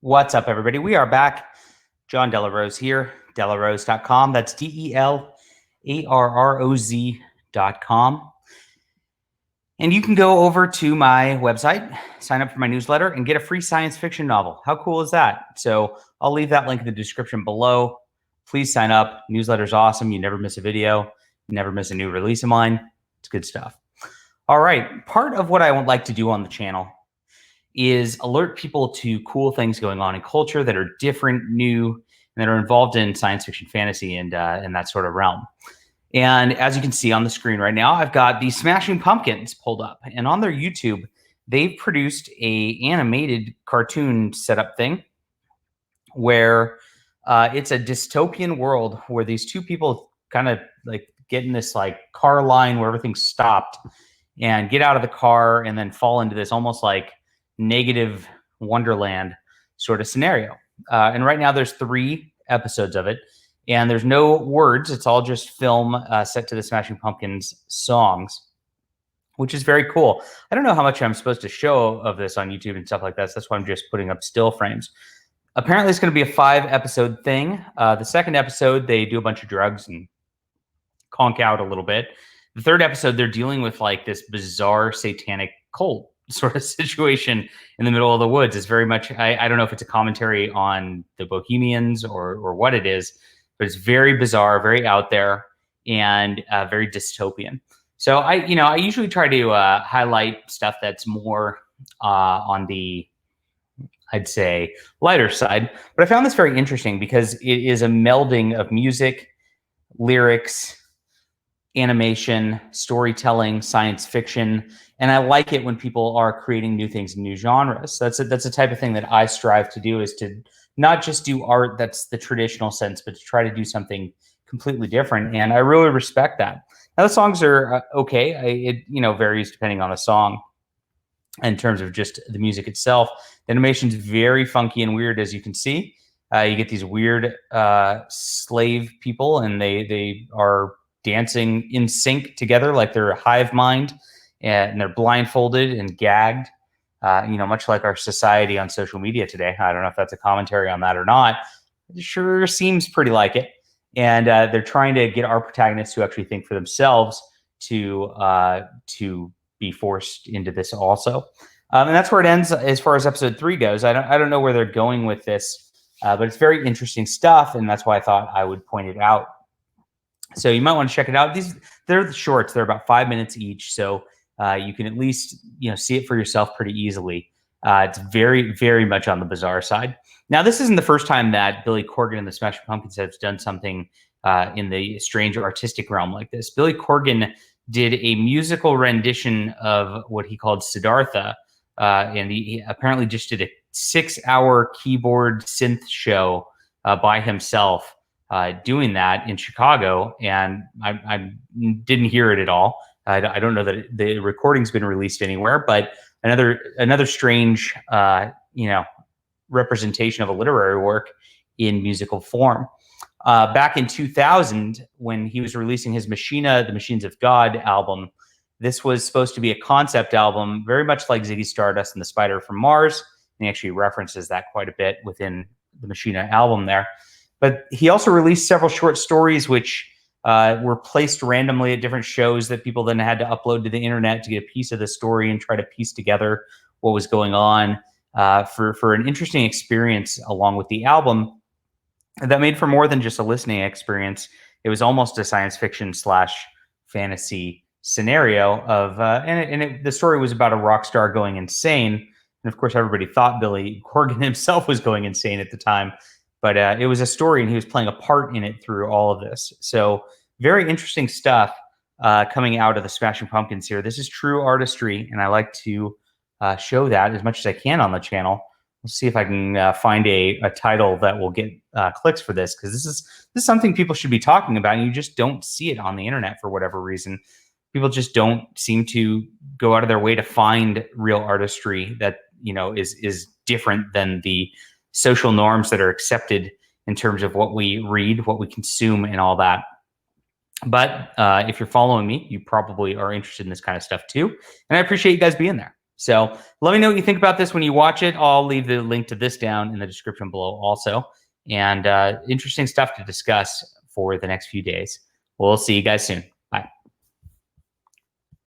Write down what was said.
What's up, everybody? We are back. John Delarose here, delarose.com. That's DELARROZ.com. And you can go over to my website, sign up for my newsletter, and get a free science fiction novel. How cool is that? So I'll leave that link in the description below. Please sign up. Newsletter's awesome. You never miss a video. You never miss a new release of mine. It's good stuff. All right. Part of what I would like to do on the channel is alert people to cool things going on in culture that are different, new, and that are involved in science fiction, fantasy, and that sort of realm. And as you can see on the screen right now, I've got the Smashing Pumpkins pulled up. And on their YouTube, they've produced a animated cartoon setup thing where it's a dystopian world where these two people kind of like get in this like car line where everything's stopped and get out of the car and then fall into this almost like negative wonderland sort of scenario. And right now there's 3 episodes of it, and there's no words. It's all just film set to the Smashing Pumpkins songs, which is very cool. I don't know how much I'm supposed to show of this on YouTube and stuff like that. So that's why I'm just putting up still frames. Apparently it's going to be a 5-episode thing. The second episode, they do a bunch of drugs and conk out a little bit. The third episode, they're dealing with like this bizarre satanic cult sort of situation in the middle of the woods. Is very much, I don't know if it's a commentary on the Bohemians or what it is, but it's very bizarre, very out there, and very dystopian. So I usually try to highlight stuff that's more on the, I'd say, lighter side. But I found this very interesting because it is a melding of music, lyrics, animation, storytelling, science fiction, and I like it when people are creating new things in new genres. That's the type of thing that I strive to do, is to not just do art that's the traditional sense, but to try to do something completely different. And I really respect that. Now the songs are okay. It varies depending on the song in terms of just the music itself. The animation's very funky and weird, as you can see. You get these weird slave people, and they are dancing in sync together like they're a hive mind, and they're blindfolded and gagged, much like our society on social media today. I don't know if that's a commentary on that or not. It sure seems pretty like it. And they're trying to get our protagonists to actually think for themselves to be forced into this also. And that's where it ends as far as episode 3 goes. I don't know where they're going with this, but it's very interesting stuff, and that's why I thought I would point it out. So you might want to check it out. They're the shorts. They're about 5 minutes each, so you can at least see it for yourself pretty easily. It's very, very much on the bizarre side. Now, this isn't the first time that Billy Corgan and the Smashing Pumpkins have done something in the strange artistic realm like this. Billy Corgan did a musical rendition of what he called Siddhartha, and he apparently just did a 6-hour keyboard synth show by himself. Doing that in Chicago, and I didn't hear it at all. I don't know that the recording's been released anywhere, but another strange, representation of a literary work in musical form. Back in 2000, when he was releasing his Machina, the Machines of God album, this was supposed to be a concept album, very much like Ziggy Stardust and the Spider from Mars. And he actually references that quite a bit within the Machina album there. But he also released several short stories which were placed randomly at different shows that people then had to upload to the internet to get a piece of the story and try to piece together what was going on for an interesting experience along with the album that made for more than just a listening experience. It was almost a science fiction / fantasy scenario of, the story was about a rock star going insane. And of course, everybody thought Billy Corgan himself was going insane at the time. But it was a story, and he was playing a part in it through all of this. So very interesting stuff coming out of the Smashing Pumpkins here. This is true artistry, and I like to show that as much as I can on the channel. We'll see if I can find a title that will get clicks for this, because this is something people should be talking about, and you just don't see it on the internet for whatever reason. People just don't seem to go out of their way to find real artistry that is different than the social norms that are accepted in terms of what we read, what we consume, and all that. But if you're following me, you probably are interested in this kind of stuff too. And I appreciate you guys being there. So let me know what you think about this when you watch it. I'll leave the link to this down in the description below also. And interesting stuff to discuss for the next few days. We'll see you guys soon.